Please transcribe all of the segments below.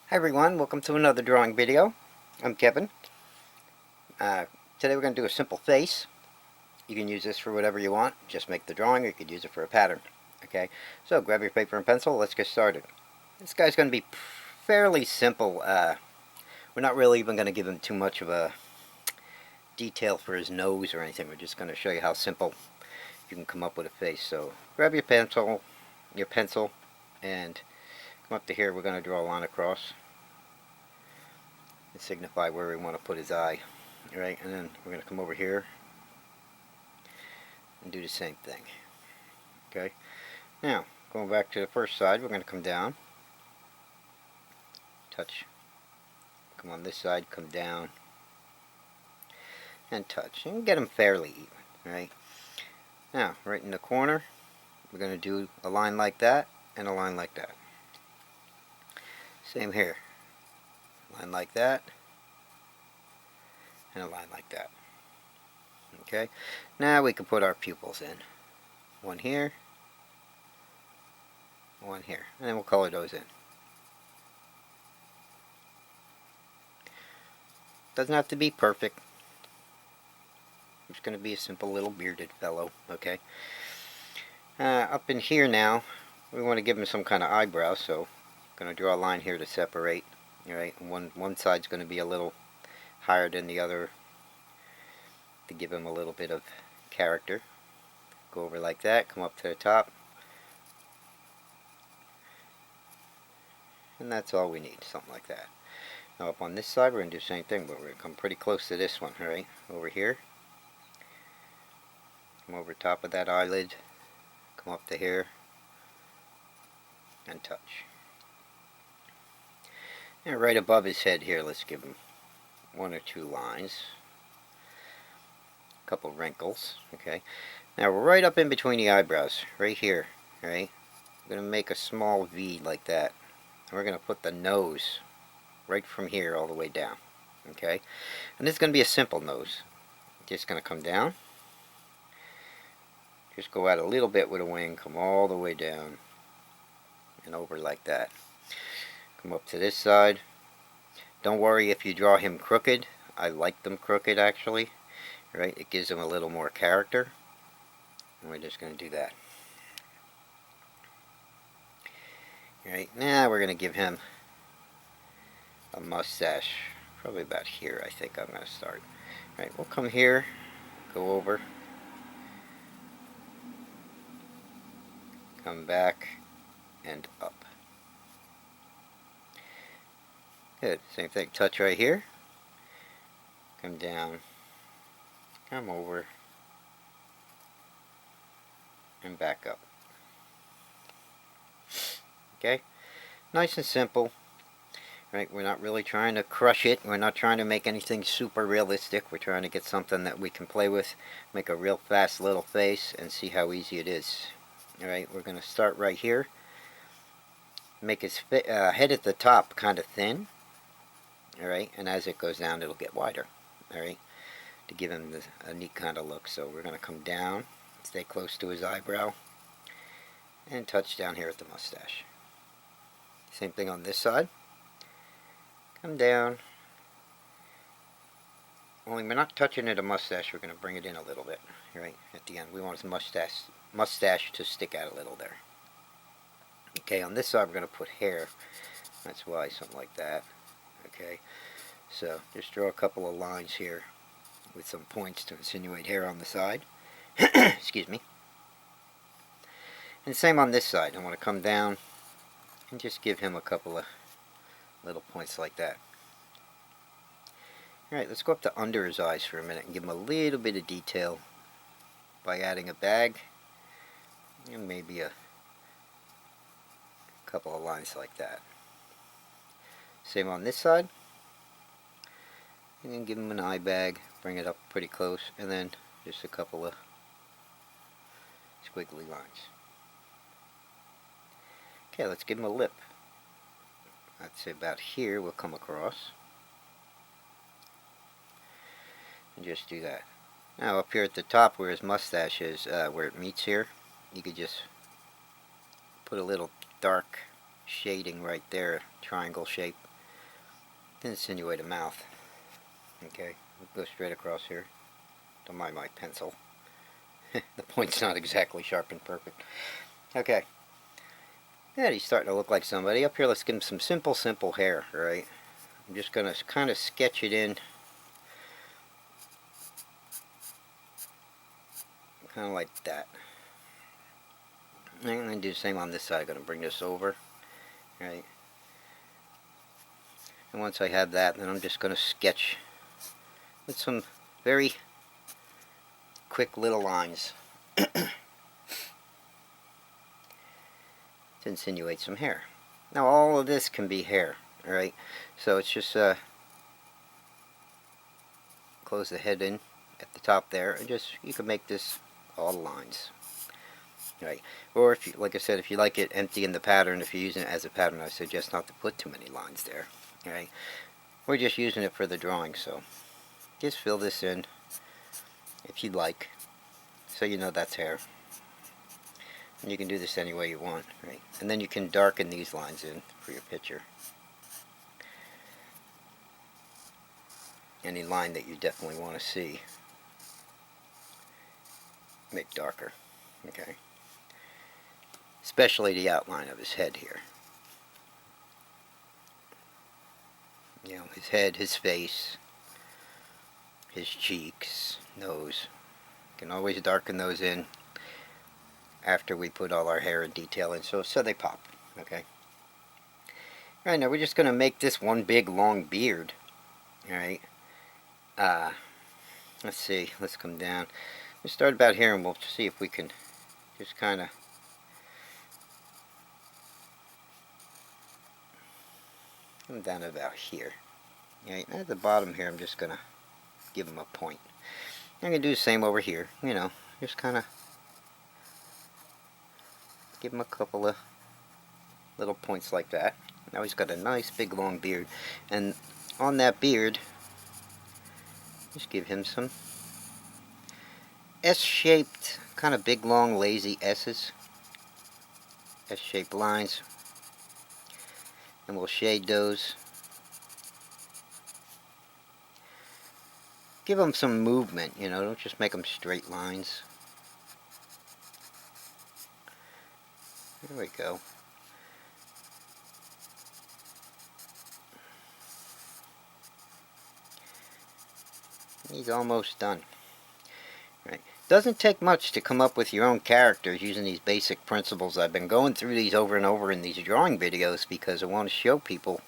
Hi everyone, welcome to another drawing video. I'm Kevin. Today we're going to do a simple face. You can use this for whatever you want. Just make the drawing, or you could use it for a pattern. Okay, so grab your paper and pencil, let's get started. This guy's going to be fairly simple. We're not really even going to give him too much of a detail for his nose or anything. We're just going to show you how simple you can come up with a face. So grab your pencil, and come up to here. We're going to draw a line across and signify where we want to put his eye. Alright, and then we're going to come over here and do the same thing. Okay, now going back to the first side, we're going to come down, touch, come on this side, come down, and touch, and get them fairly even. Alright, now right in the corner, we're going to do a line like that and a line like that. Same here, line like that and a line like that. Okay, now we can put our pupils in. One here, one here, and then we'll color those in. Doesn't have to be perfect. It's going to be a simple little bearded fellow. Okay, up in here now, we want to give him some kind of eyebrow, so I'm going to draw a line here to separate. Alright, one side's going to be a little higher than the other to give him a little bit of character. Go over like that, come up to the top, and that's all we need, something like that. Now up on this side we're going to do the same thing, but we're going to come pretty close to this one. Alright, over here, come over top of that eyelid, come up to here, and touch. And right above his head here, let's give him one or two lines, a couple wrinkles. Okay, now we're right up in between the eyebrows, right here. Alright, we're going to make a small V like that. And we're going to put the nose right from here all the way down. Okay, and this is going to be a simple nose. Just going to come down, just go out a little bit with a wing, come all the way down and over like that. Come up to this side. Don't worry if you draw him crooked. I like them crooked actually. Right, it gives him a little more character. And we're just going to do that. Alright, now we're going to give him a mustache. Probably about here I think I'm going to start. Alright, we'll come here, go over, come back, and up. Good, same thing, touch right here, come down, come over, and back up. Okay, nice and simple. Right, we're not really trying to crush it, we're not trying to make anything super realistic, we're trying to get something that we can play with, make a real fast little face, and see how easy it is. Alright, we're going to start right here, make his head at the top kind of thin. Alright, and as it goes down it'll get wider. Alright, to give him a neat kind of look. So we're going to come down, stay close to his eyebrow, and touch down here at the mustache. Same thing on this side. Come down. Only we're not touching at a mustache, we're going to bring it in a little bit. Right, at the end we want his mustache to stick out a little there. Okay, on this side we're going to put hair. That's why, something like that. Okay, so just draw a couple of lines here with some points to insinuate hair on the side. Excuse me. And same on this side. I want to come down and just give him a couple of little points like that. Alright, let's go up to under his eyes for a minute and give him a little bit of detail by adding a bag and maybe a couple of lines like that. Same on this side. And then give him an eye bag, bring it up pretty close, and then just a couple of squiggly lines. Okay, let's give him a lip. I'd say about here we'll come across. And just do that. Now up here at the top where his mustache is, where it meets here, you could just put a little dark shading right there, triangle shape, insinuate a mouth. Okay, we'll go straight across here. Don't mind my pencil. The point's not exactly sharp and perfect. Okay. Yeah, he's starting to look like somebody. Up here, let's give him some simple hair, right? I'm just going to kind of sketch it in. Kind of like that. And I'm going to do the same on this side. I'm going to bring this over, right? And once I have that, then I'm just going to sketch with some very quick little lines to insinuate some hair. Now all of this can be hair, alright? So it's just close the head in at the top there, and just, you can make this all lines. Right. Or if you, like I said, if you like it empty in the pattern, if you're using it as a pattern, I suggest not to put too many lines there. Right. We're just using it for the drawing, so just fill this in if you'd like, so you know that's hair. And you can do this any way you want, right? And then you can darken these lines in for your picture. Any line that you definitely want to see, make darker. Okay. Especially the outline of his head here. You know, his head, his face, his cheeks, nose. You can always darken those in after we put all our hair and detail in, so they pop. Okay. Alright, now we're just going to make this one big long beard. Alright. Let's see. Let's come down. Let's start about here and we'll see if we can just kind of come down about here. Right, at the bottom here, I'm just going to give him a point. I'm going to do the same over here, you know, just kind of give him a couple of little points like that. Now he's got a nice big long beard, and on that beard, just give him some S-shaped, kind of big long lazy S's, S-shaped lines, and we'll shade those. Give them some movement, you know, don't just make them straight lines. There we go. He's almost done. Right. Doesn't take much to come up with your own characters using these basic principles. I've been going through these over and over in these drawing videos because I want to show people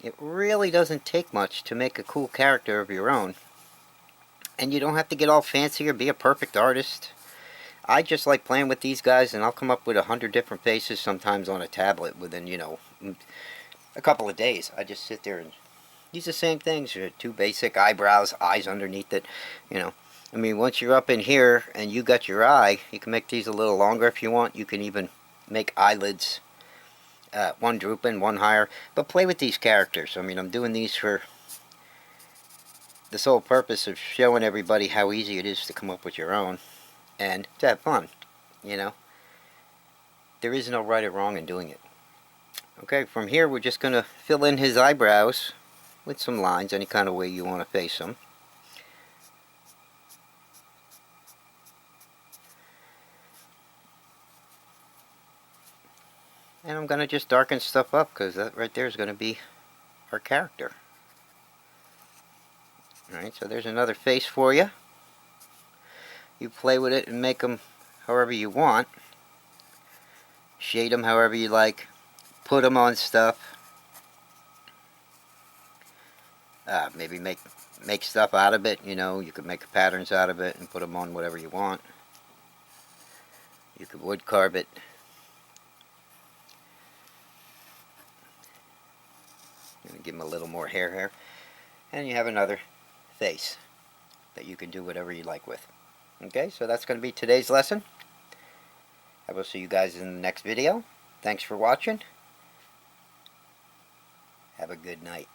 it really doesn't take much to make a cool character of your own. And you don't have to get all fancy or be a perfect artist. I just like playing with these guys, and I'll come up with 100 different faces sometimes on a tablet within, you know, a couple of days. I just sit there and use the same things. Two basic eyebrows, eyes underneath it, you know. I mean, once you're up in here and you got your eye, you can make these a little longer if you want. You can even make eyelids, one drooping, one higher. But play with these characters. I mean, I'm doing these for the sole purpose of showing everybody how easy it is to come up with your own and to have fun, you know. There is no right or wrong in doing it. Okay, from here we're just going to fill in his eyebrows with some lines, any kind of way you want to face them. And I'm going to just darken stuff up because that right there is going to be our character. Alright, so there's another face for you. You play with it and make them however you want. Shade them however you like. Put them on stuff. Maybe make stuff out of it, you know. You could make patterns out of it and put them on whatever you want. You could wood carve it. Give them a little more hair here. And you have another face that you can do whatever you like with. Okay, so that's going to be today's lesson. I will see you guys in the next video. Thanks for watching. Have a good night.